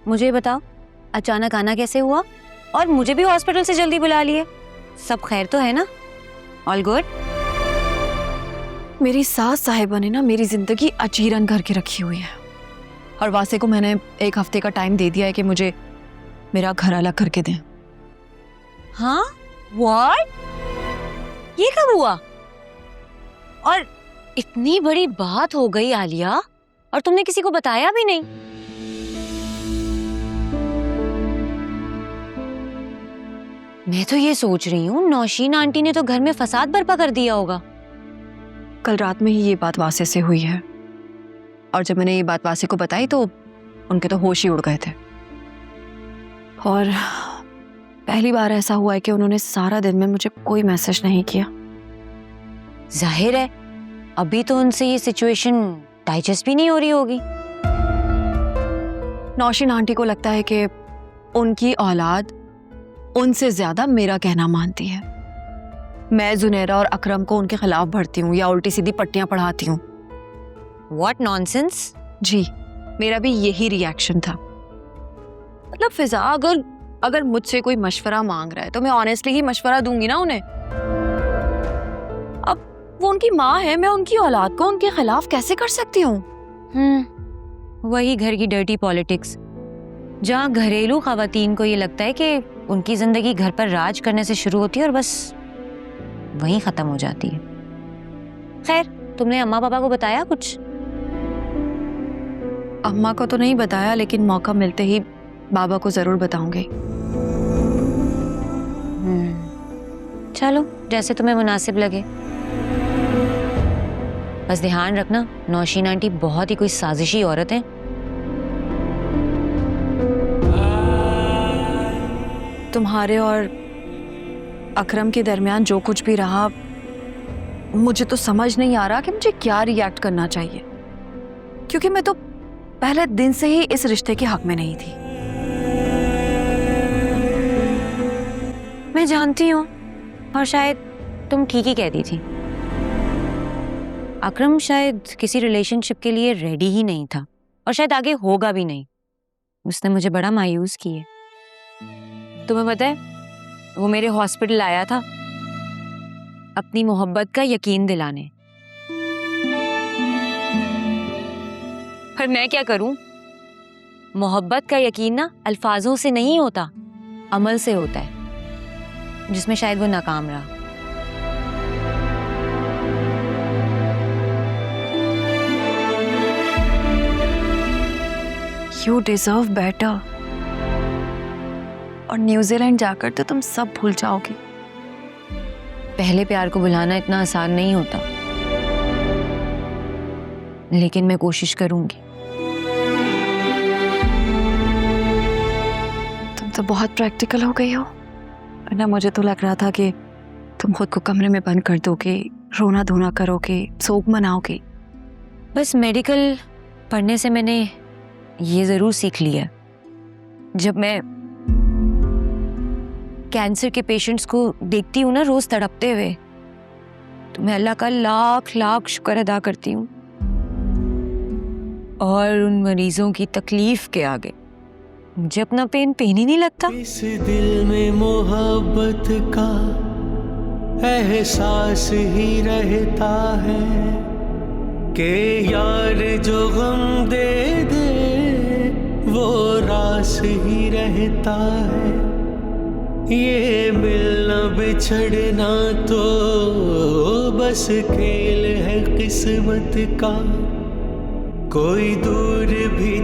मुझे बताओ, अचानक आना कैसे हुआ? और मुझे भी हॉस्पिटल से जल्दी बुला लिए। सब खैर तो है ना? All good? मेरी सास साहिबा ने ना मेरी जिंदगी अचीरन करके रखी हुई है, और वासे को मैंने 1 हफ्ते का टाइम दे दिया है कि मुझे मेरा घर अलग करके दें। हाँ? व्हाट? ये कब हुआ? और इतनी बड़ी बात हो गई आलिया, और तुमने किसी को बताया भी नहीं। मैं तो ये सोच रही हूँ नौशीन आंटी ने तो घर में फसाद बर्पा कर दिया होगा। कल रात में ही ये बात वासे से हुई है, और जब मैंने ये बात वासे को बताई तो उनके तो होश ही उड़ गए थे। और पहली बार ऐसा हुआ है कि उन्होंने सारा दिन में मुझे कोई मैसेज नहीं किया। जाहिर है अभी तो उनसे ये सिचुएशन डाइजेस्ट भी नहीं हो रही होगी। नौशीन आंटी को लगता है कि उनकी औलाद उनसे ज्यादा मेरा कहना मानती है। मैं जुनैरा और अकरम को उनके खिलाफ भरती हूँ या उल्टी सीधी पट्टियां पढ़ाती हूँ। What nonsense? जी, मेरा भी यही रिएक्शन था। मतलब फिजा, अगर मुझसे कोई मशवरा मांग रहा है तो मैं ऑनेस्टली ही मशवरा दूंगी ना उन्हें। अब वो उनकी माँ है, मैं उनकी औलाद को उनके खिलाफ कैसे कर सकती हूँ? वही घर की डर्टी पॉलिटिक्स, जहाँ घरेलू खवातीन को ये लगता है कि उनकी जिंदगी घर पर राज करने से शुरू होती है और बस वहीं खत्म हो जाती है। खैर, तुमने अम्मा पापा को बताया कुछ? अम्मा को तो नहीं बताया, लेकिन मौका मिलते ही बाबा को जरूर बताऊंगी। चलो, जैसे तुम्हें मुनासिब लगे। बस ध्यान रखना, नौशीन आंटी बहुत ही कोई साजिशी औरत है। तुम्हारे और अकरम के दरमियान जो कुछ भी रहा, मुझे तो समझ नहीं आ रहा कि मुझे क्या रिएक्ट करना चाहिए, क्योंकि मैं तो पहले दिन से ही इस रिश्ते के हक में नहीं थी। मैं जानती हूँ, और शायद तुम ठीक ही कहती थी। अकरम शायद किसी रिलेशनशिप के लिए रेडी ही नहीं था, और शायद आगे होगा भी नहीं। उसने मुझे बड़ा मायूस किया। तुम्हें पता है, वो मेरे हॉस्पिटल आया था अपनी मोहब्बत का यकीन दिलाने, पर मैं क्या करूं? मोहब्बत का यकीन ना अल्फाजों से नहीं होता, अमल से होता है, जिसमें शायद वो नाकाम रहा। You deserve better। और न्यूजीलैंड जाकर तो तुम सब भूल जाओगी। पहले प्यार को भुलाना इतना आसान नहीं होता, लेकिन मैं कोशिश करूंगी। तुम तो बहुत प्रैक्टिकल हो गई हो, वरना मुझे तो लग रहा था कि तुम खुद को कमरे में बंद कर दोगे, रोना धोना करोगे, शोक मनाओगे। बस मेडिकल पढ़ने से मैंने ये जरूर सीख लिया, जब मैं कैंसर के पेशेंट्स को देखती हूँ ना रोज तड़पते हुए, तो मैं अल्लाह का लाख लाख शुक्र अदा करती हूँ, और उन मरीजों की तकलीफ के आगे मुझे अपना पेन ही नहीं लगता। इस दिल में मोहब्बत का एहसास ही रहता है कि यार जो गम दे दे वो रास ही रहता है। ये मिलना बिछड़ना तो बस खेल है किस्मत का, कोई दूर भी